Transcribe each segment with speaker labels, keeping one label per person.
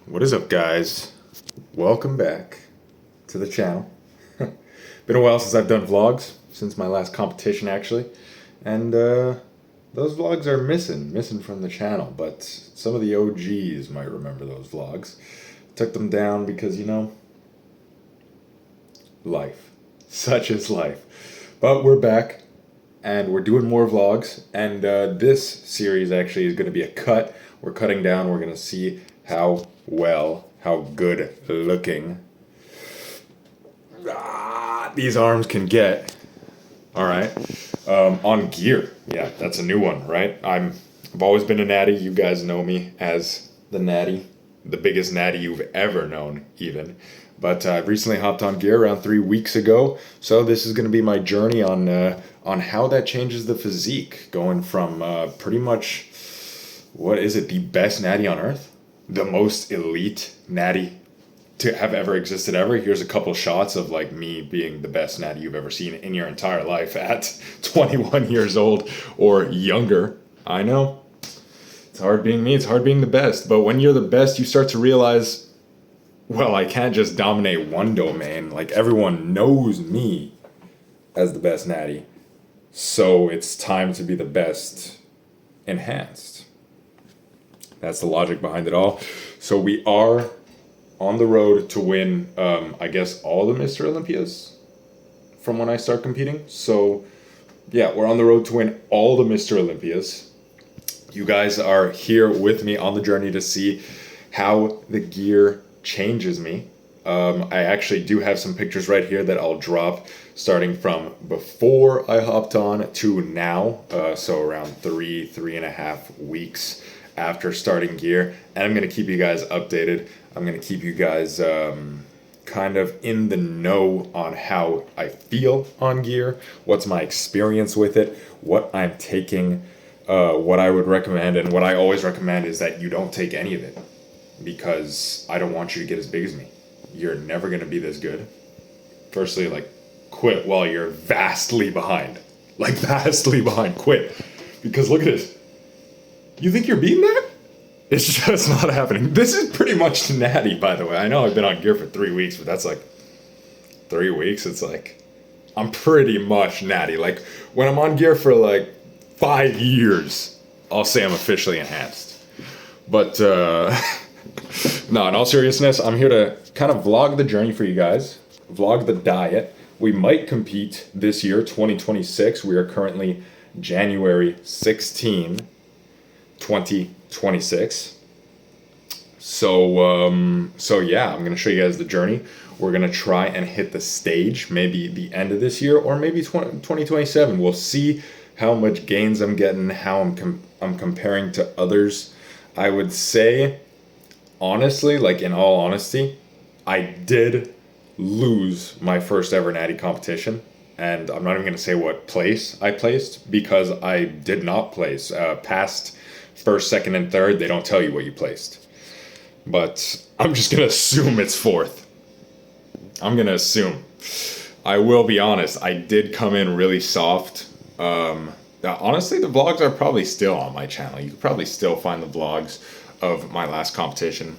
Speaker 1: What is up, guys? Welcome back to the channel. Been a while since I've done vlogs, since my last competition actually, and those vlogs are missing from the channel, but some of the OGs might remember those vlogs. Took them down because, life. Such is life. But we're back, and we're doing more vlogs, and this series actually is going to be a cut. We're cutting down, we're going to see how good looking these arms can get. All right. On gear. Yeah, that's a new one, right? I've always been a natty. You guys know me as the natty, the biggest natty you've ever known, even. But I've recently hopped on gear around 3 weeks ago. So this is going to be my journey on how that changes the physique, going from pretty much, what is it, the best natty on earth? The most elite natty to have ever existed ever. Here's a couple shots of like me being the best natty you've ever seen in your entire life at 21 years old or younger. I know. It's hard being me. It's hard being the best. But when you're the best, you start to realize, well, I can't just dominate one domain. Like, everyone knows me as the best natty. So it's time to be the best enhanced. That's the logic behind it all. So we are on the road to win, I guess, all the Mr. Olympias from when I start competing. So, yeah, we're on the road to win all the Mr. Olympias. You guys are here with me on the journey to see how the gear changes me. I actually do have some pictures right here that I'll drop starting from before I hopped on to now. So around 3.5 weeks after starting gear, and I'm going to keep you guys updated. I'm going to keep you guys kind of in the know on how I feel on gear, what's my experience with it, what I'm taking, what I would recommend, and what I always recommend is that you don't take any of it, because I don't want you to get as big as me. You're never going to be this good. Firstly, like, quit while you're vastly behind. Like, vastly behind. Quit. Because look at this. You think you're beating that? It's just not happening. This is pretty much natty, by the way. I know I've been on gear for 3 weeks, but that's like 3 weeks. It's like, I'm pretty much natty. Like, when I'm on gear for like 5 years, I'll say I'm officially enhanced. But, no, in all seriousness, I'm here to kind of vlog the journey for you guys, vlog the diet. We might compete this year, 2026. We are currently January 16, 2026. So yeah, I'm going to show you guys the journey. We're going to try and hit the stage, maybe the end of this year or maybe 2027. We'll see how much gains I'm getting, how I'm comparing to others. I would say, honestly, like in all honesty, I did lose my first ever natty competition. And I'm not even going to say what place I placed, because I did not place. Past first, second, and third, they don't tell you what you placed. But I'm just going to assume it's fourth. I'm going to assume. I will be honest, I did come in really soft. Honestly, the vlogs are probably still on my channel. You could probably still find the vlogs of my last competition.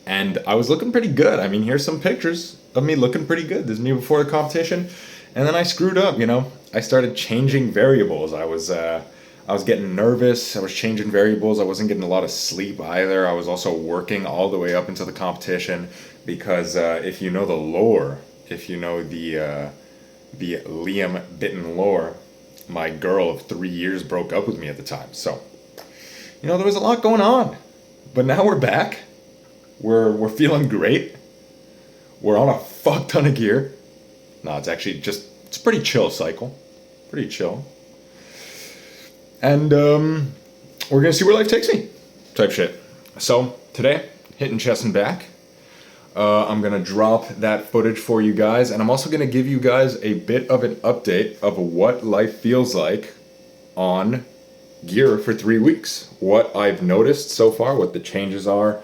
Speaker 1: And I was looking pretty good. I mean, here's some pictures of me looking pretty good. This is me before the competition. And then I screwed up, I started changing variables. I was getting nervous. I was changing variables. I wasn't getting a lot of sleep either. I was also working all the way up into the competition because if you know the lore, if you know the Liam Bitten lore, my girl of 3 years broke up with me at the time. So, there was a lot going on. But now we're back. We're feeling great. We're on a fuck ton of gear. No, it's actually it's a pretty chill cycle. Pretty chill. And we're going to see where life takes me, type shit. So today, hitting chest and back. I'm going to drop that footage for you guys. And I'm also going to give you guys a bit of an update of what life feels like on gear for 3 weeks. What I've noticed so far, what the changes are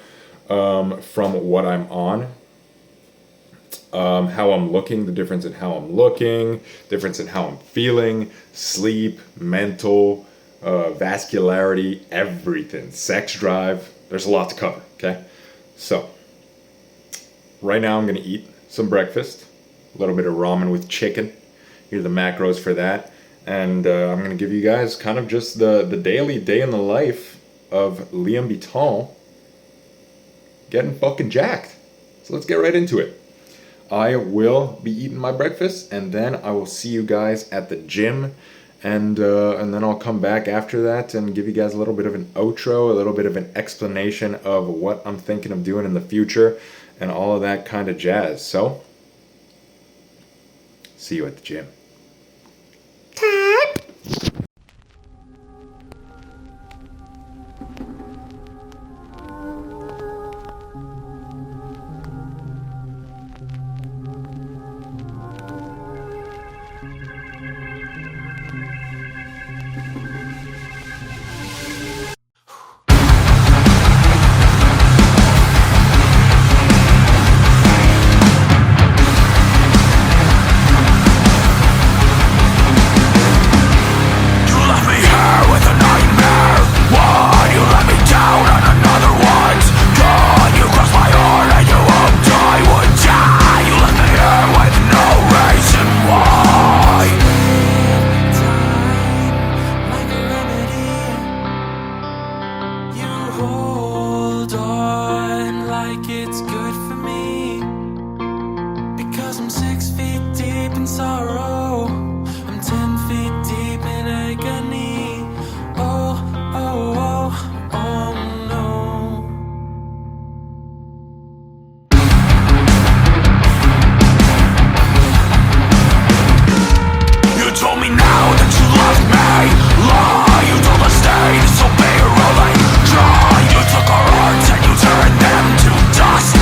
Speaker 1: from what I'm on. How I'm looking, the difference in how I'm looking, difference in how I'm feeling, sleep, mental, vascularity, everything, sex drive. There's a lot to cover, okay? So, right now I'm gonna eat some breakfast, a little bit of ramen with chicken. Here are the macros for that. And I'm gonna give you guys kind of just the daily day in the life of Liam Vuitton getting fucking jacked. So let's get right into it. I will be eating my breakfast, and then I will see you guys at the gym, and then I'll come back after that and give you guys a little bit of an outro, a little bit of an explanation of what I'm thinking of doing in the future, and all of that kind of jazz. So, see you at the gym.
Speaker 2: It's good for me because I'm 6 feet deep in sorrow. I'm 10 feet deep in agony. Oh, oh, oh, oh no. You told me now that you loved me. Lie, you told us stay, disobey your rolling. Try, you took our hearts and you turned them to dust.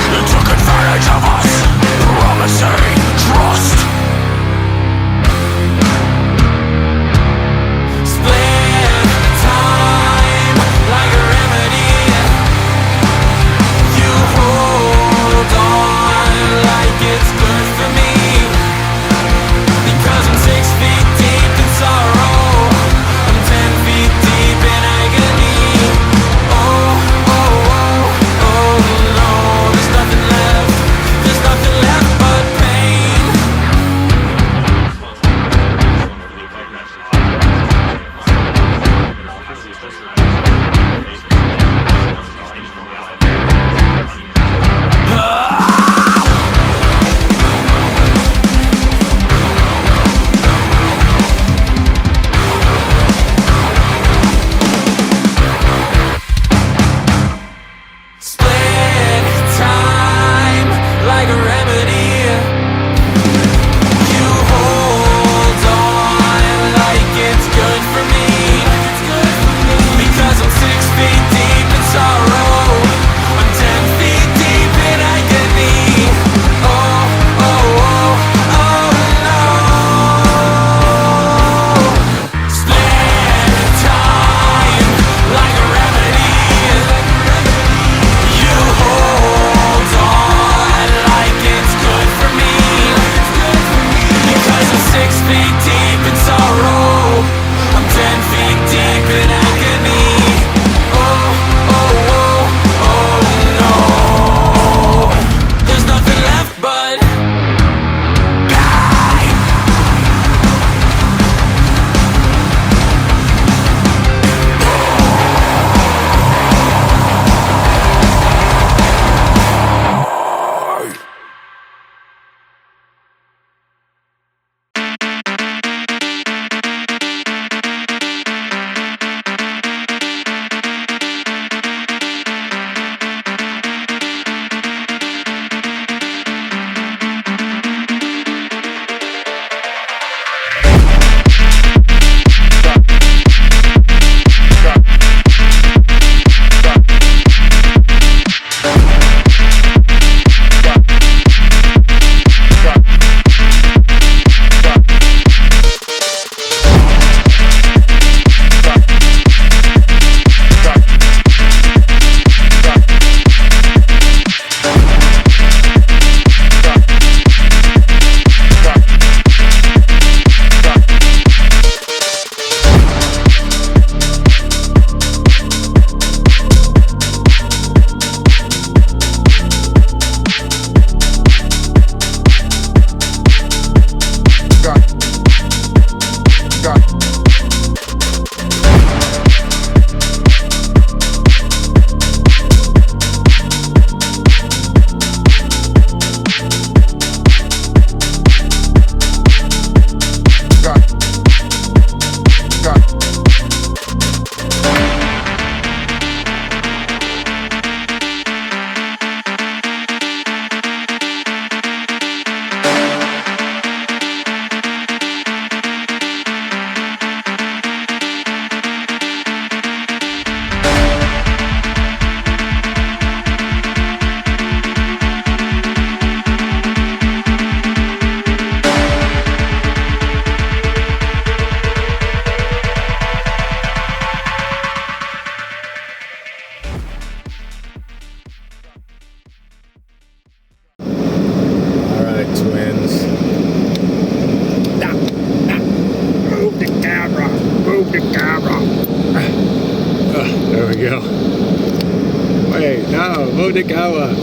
Speaker 3: No, Modikawa.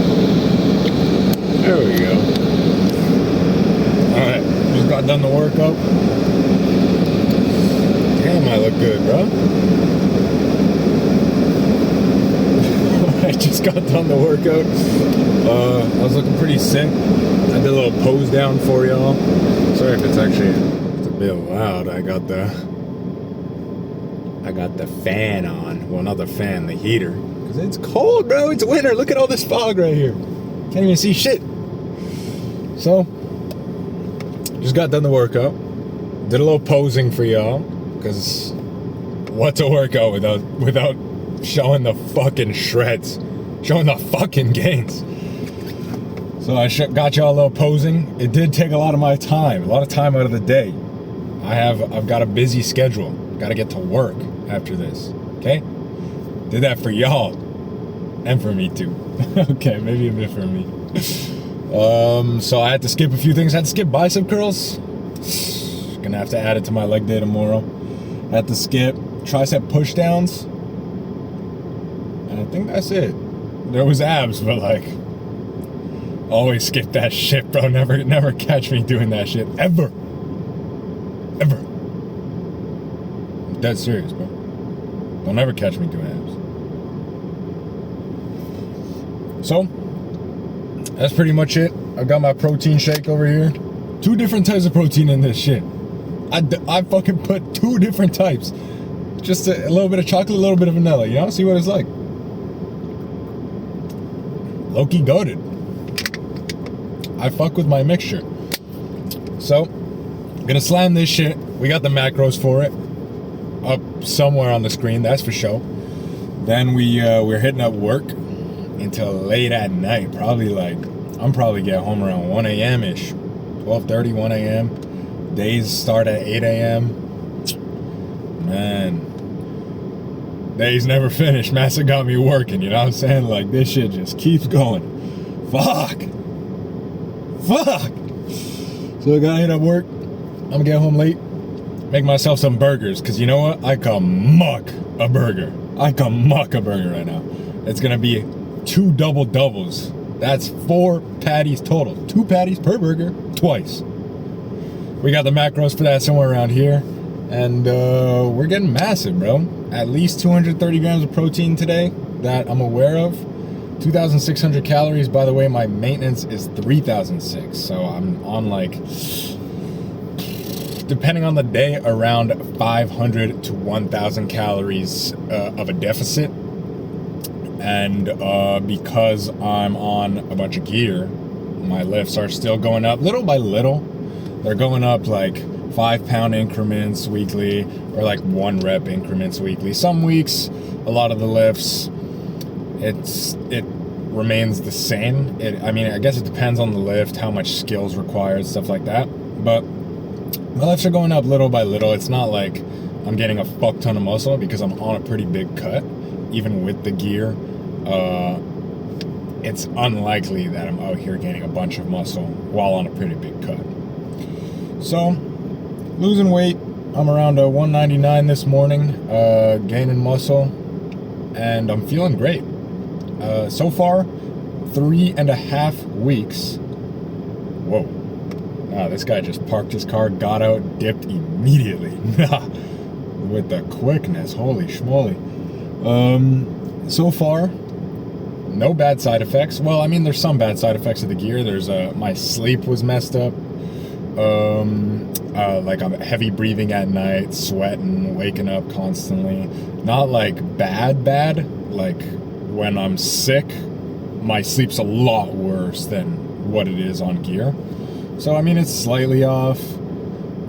Speaker 3: There we go. Alright, just got done the workout. Damn, I look good, bro. I just got done the workout. I was looking pretty sick. I did a little pose down for y'all. Sorry if it's a bit loud. I got the fan on. Well, not the fan, the heater. Because it's cold, bro. It's winter. Look at all this fog right here. Can't even see shit. So, just got done the workout. Did a little posing for y'all. Because what's a workout without showing the fucking shreds? Showing the fucking gains. So I got y'all a little posing. It did take a lot of my time. A lot of time out of the day. I've got a busy schedule. Got to get to work after this. Okay? Did that for y'all. And for me too. Okay, maybe a bit for me. So I had to skip a few things. I had to skip bicep curls. Gonna have to add it to my leg day tomorrow. I had to skip tricep push downs. And I think that's it. There was abs, but like, always skip that shit, bro. Never catch me doing that shit. Ever. I'm dead serious, bro. Don't ever catch me doing abs. So, that's pretty much it. I've got my protein shake over here. 2 different types of protein in this shit. I fucking put 2 different types. Just a little bit of chocolate, a little bit of vanilla, you know? See what it's like. Low-key goated. I fuck with my mixture. So, gonna slam this shit. We got the macros for it. Up somewhere on the screen, that's for sure. Then we're hitting up work until late at night. I'm probably get home around 1 a.m.-ish. 12:30, 1 a.m. Days start at 8 a.m. Man. Days never finish. Massa got me working, you know what I'm saying? Like, this shit just keeps going. Fuck. So I gotta hit up work. I'm gonna get home late. Make myself some burgers, because you know what? I can muck a burger right now. It's gonna be 2 double doubles. That's 4 patties total. 2 patties per burger, twice. We got the macros for that somewhere around here. And we're getting massive, bro. At least 230 grams of protein today that I'm aware of. 2,600 calories. By the way, my maintenance is 3,006. So I'm on, like, depending on the day, around 500 to 1,000 calories of a deficit. And because I'm on a bunch of gear, my lifts are still going up little by little. They're going up like 5-pound increments weekly, or like 1 rep increments weekly. Some weeks, a lot of the lifts, it remains the same. I guess it depends on the lift, how much skills required, stuff like that. But my lifts are going up little by little. It's not like I'm getting a fuck ton of muscle, because I'm on a pretty big cut. Even with the gear, it's unlikely that I'm out here gaining a bunch of muscle while on a pretty big cut. So, losing weight. I'm around 199 this morning, gaining muscle, and I'm feeling great. So far, 3.5 weeks. Whoa. Wow, this guy just parked his car, got out, dipped immediately. With the quickness, holy schmoly. So far, no bad side effects. Well, I mean, there's some bad side effects of the gear. There's my sleep was messed up. Like I'm heavy breathing at night, sweating, waking up constantly. Not like bad, like when I'm sick, my sleep's a lot worse than what it is on gear. So, I mean, it's slightly off.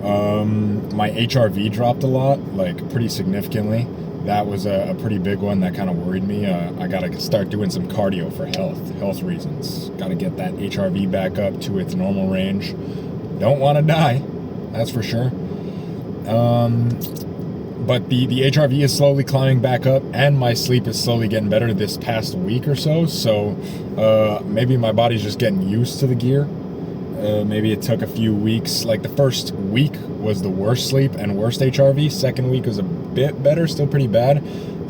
Speaker 3: My HRV dropped a lot, like pretty significantly. That was a pretty big one that kind of worried me. I gotta start doing some cardio for health reasons. Gotta get that HRV back up to its normal range. Don't want to die, that's for sure. But the HRV is slowly climbing back up, and my sleep is slowly getting better this past week or so. So maybe my body's just getting used to the gear. Maybe it took a few weeks. Like the first week was the worst sleep and worst HRV. Second week was a bit better, still pretty bad.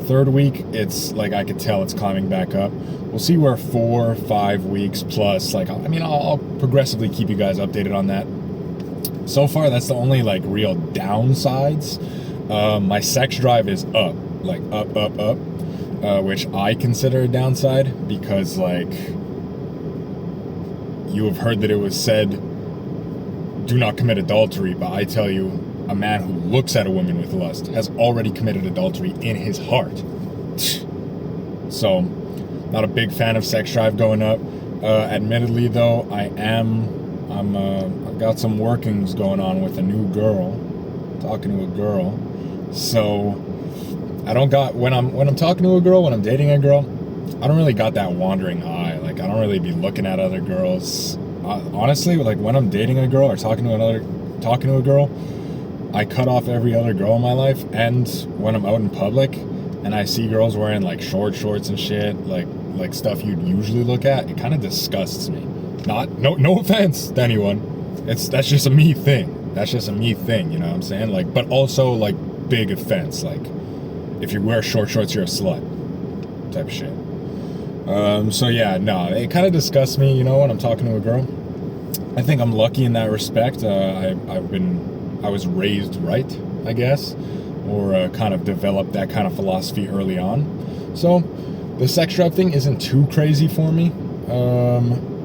Speaker 3: Third week, it's like I could tell it's climbing back up. We'll see where 4 or 5 weeks plus, like, I mean, I'll progressively keep you guys updated on that. So far, that's the only like real downsides. My sex drive is up, like up, which I consider a downside because, like, you have heard that it was said, do not commit adultery, but I tell you, a man who looks at a woman with lust has already committed adultery in his heart. So, not a big fan of sex drive going up. Admittedly, though, I've got some workings going on with a new girl, talking to a girl. So, I don't got, when I'm talking to a girl, when I'm dating a girl, I don't really got that wandering eye. Like, I don't really be looking at other girls. Honestly, like, when I'm dating a girl or talking to a girl, I cut off every other girl in my life. And when I'm out in public and I see girls wearing like shorts and shit, like stuff you'd usually look at, it kind of disgusts me. No offense to anyone. That's just a me thing. That's just a me thing, you know what I'm saying? Like, but also like big offense. Like, if you wear shorts, you're a slut type of shit. So yeah, no, it kind of disgusts me, you know, when I'm talking to a girl. I think I'm lucky in that respect. I was raised right, I guess, or kind of developed that kind of philosophy early on. So the sex drive thing isn't too crazy for me.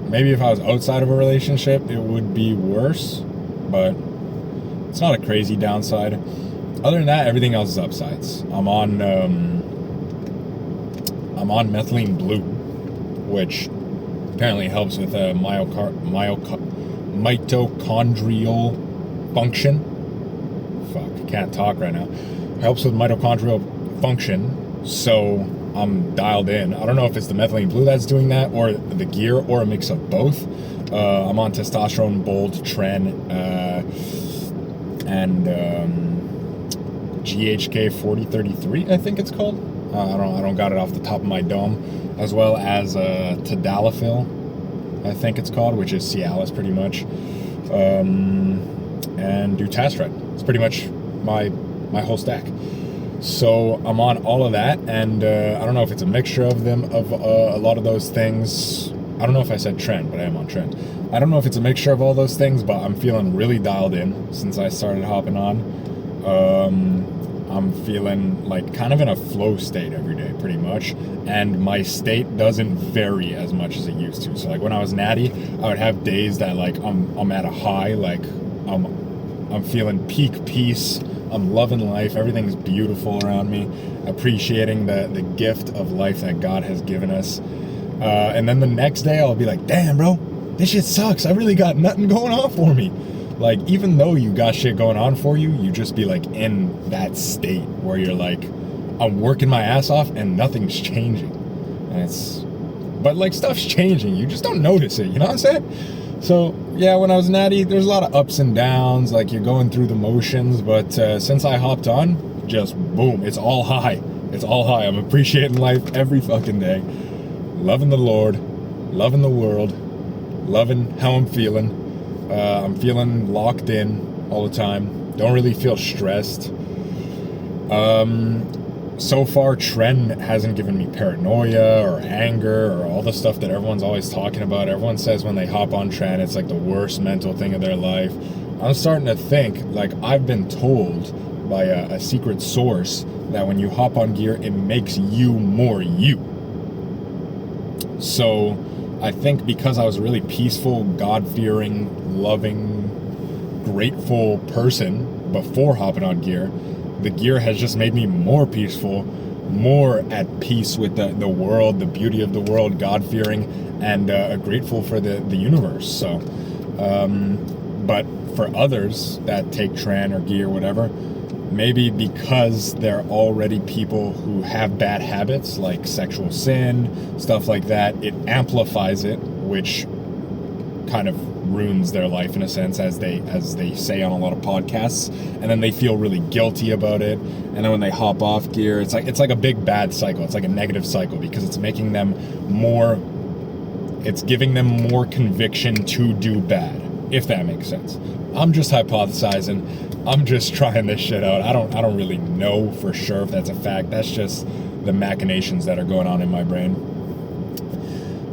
Speaker 3: Maybe if I was outside of a relationship, it would be worse, but it's not a crazy downside. Other than that, everything else is upsides. I'm on methylene blue, which apparently helps with mitochondrial function. Fuck, can't talk right now. Helps with mitochondrial function, so I'm dialed in. I don't know if it's the methylene blue that's doing that, or the gear, or a mix of both. I'm on testosterone, bold, tren, and GHK 4033, I think it's called. I don't got it off the top of my dome, as well as tadalafil, I think it's called, which is Cialis pretty much, and dutasteride. It's pretty much my whole stack. So I'm on all of that, and I don't know if it's a mixture of them, of a lot of those things. I don't know if I said trend, but I am on trend. I don't know if it's a mixture of all those things, but I'm feeling really dialed in since I started hopping on. I'm feeling like kind of in a flow state every day, pretty much, and my state doesn't vary as much as it used to. So like when I was natty, I would have days that like I'm at a high, like I'm feeling peak peace. I'm loving life. Everything's beautiful around me. Appreciating the gift of life that God has given us. And then the next day I'll be like, damn, bro, this shit sucks. I really got nothing going on for me. Like, even though you got shit going on for you, you just be like in that state where you're like, I'm working my ass off and nothing's changing. And but like stuff's changing. You just don't notice it. You know what I'm saying? So yeah, when I was natty, there's a lot of ups and downs. Like you're going through the motions. But since I hopped on, just boom, it's all high. It's all high. I'm appreciating life every fucking day. Loving the Lord, loving the world, loving how I'm feeling. I'm feeling locked in all the time. Don't really feel stressed. So far, Tren hasn't given me paranoia or anger or all the stuff that everyone's always talking about. Everyone says when they hop on Tren, it's like the worst mental thing of their life. I'm starting to think, like, I've been told by a secret source that when you hop on gear, it makes you more you. So I think because I was a really peaceful, God-fearing, loving, grateful person before hopping on gear, the gear has just made me more peaceful, more at peace with the world, the beauty of the world, God-fearing, and grateful for the universe. So, but for others that take Tran or gear, whatever, maybe because they're already people who have bad habits like sexual sin, stuff like that, it amplifies it, which kind of ruins their life in a sense, as they say on a lot of podcasts, and then they feel really guilty about it, and then when they hop off gear, it's like a big bad cycle. It's like a negative cycle because it's making them it's giving them more conviction to do bad, if that makes sense. I'm just hypothesizing. I'm just trying this shit out. I don't really know for sure if that's a fact. That's just the machinations that are going on in my brain.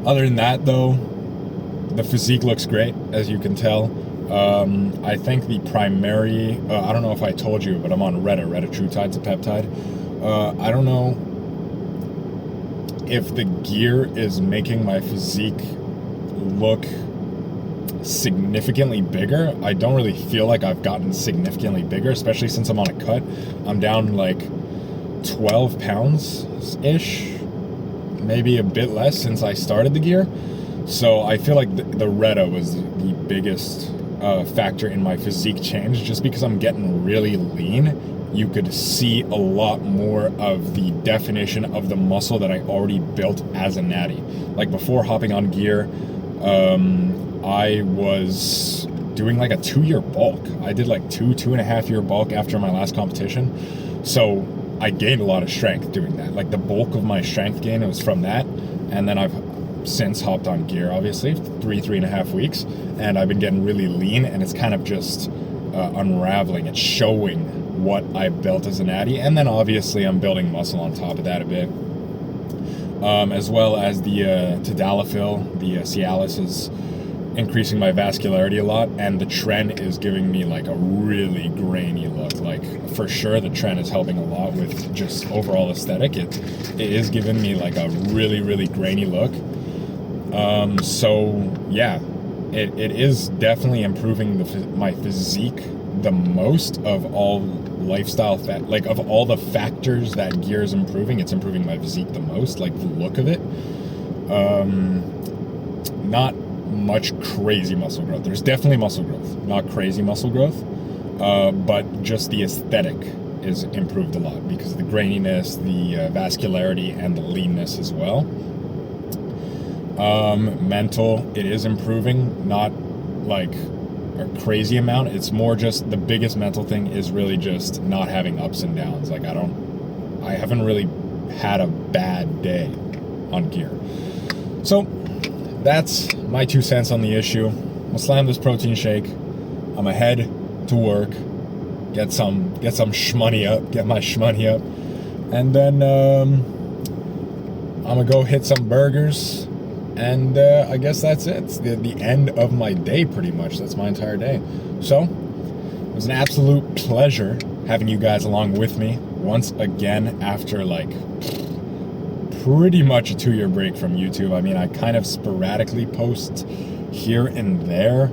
Speaker 3: Other than that, though, the physique looks great, as you can tell. I think the primary, I don't know if I told you, but I'm on retatrutide's a peptide. I don't know if the gear is making my physique look significantly bigger. I don't really feel like I've gotten significantly bigger, especially since I'm on a cut. I'm down like 12 pounds-ish, maybe a bit less since I started the gear. So I feel like the Reta was the biggest factor in my physique change, just because I'm getting really lean. You could see a lot more of the definition of the muscle that I already built as a natty. Like before hopping on gear, I was doing like a 2-year bulk. I did like 2.5 year bulk after my last competition. So I gained a lot of strength doing that. Like the bulk of my strength gain was from that. And then I've since hopped on gear, obviously, 3.5 weeks. And I've been getting really lean, and it's kind of just unraveling. It's showing what I built as a natty. And then obviously I'm building muscle on top of that a bit. As well as the tadalafil, the Cialis is increasing my vascularity a lot, and the tren is giving me like a really grainy look. Like for sure the tren is helping a lot with just overall aesthetic. It is giving me like a really grainy look. So yeah, it is definitely improving my physique the most of all lifestyle like of all the factors that gear is improving. It's improving my physique the most, like the look of it. Not much crazy muscle growth. There's definitely muscle growth, not crazy muscle growth, but just the aesthetic is improved a lot because of the graininess, the vascularity, and the leanness as well. Mental, it is improving, not like a crazy amount. It's more just the biggest mental thing is really just not having ups and downs. Like I haven't really had a bad day on gear. So that's my 2 cents on the issue. I'll slam this protein shake. I'm ahead to work. Get some shmoney up. Get my shmoney up. And then I'm gonna go hit some burgers. And I guess that's it. It's the end of my day, pretty much. That's my entire day. So it was an absolute pleasure having you guys along with me once again after like pretty much a 2-year break from YouTube. I mean, I kind of sporadically post here and there,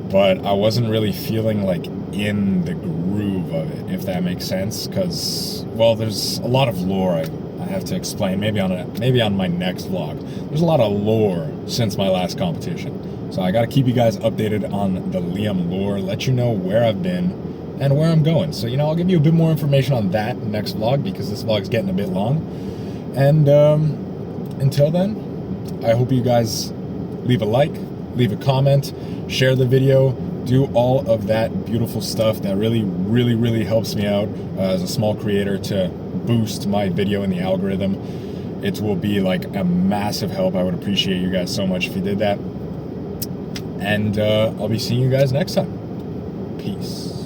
Speaker 3: but I wasn't really feeling like in the groove of it, if that makes sense. Because, well, there's a lot of lore I have to explain. Maybe on my next vlog. There's a lot of lore since my last competition, so I got to keep you guys updated on the Liam lore, let you know where I've been and where I'm going. So I'll give you a bit more information on that next vlog, because this vlog's getting a bit long. And until then, I hope you guys leave a like, leave a comment, share the video, do all of that beautiful stuff that really helps me out as a small creator to boost my video in the algorithm. It will be like a massive help. I would appreciate you guys so much if you did that. And I'll be seeing you guys next time. Peace.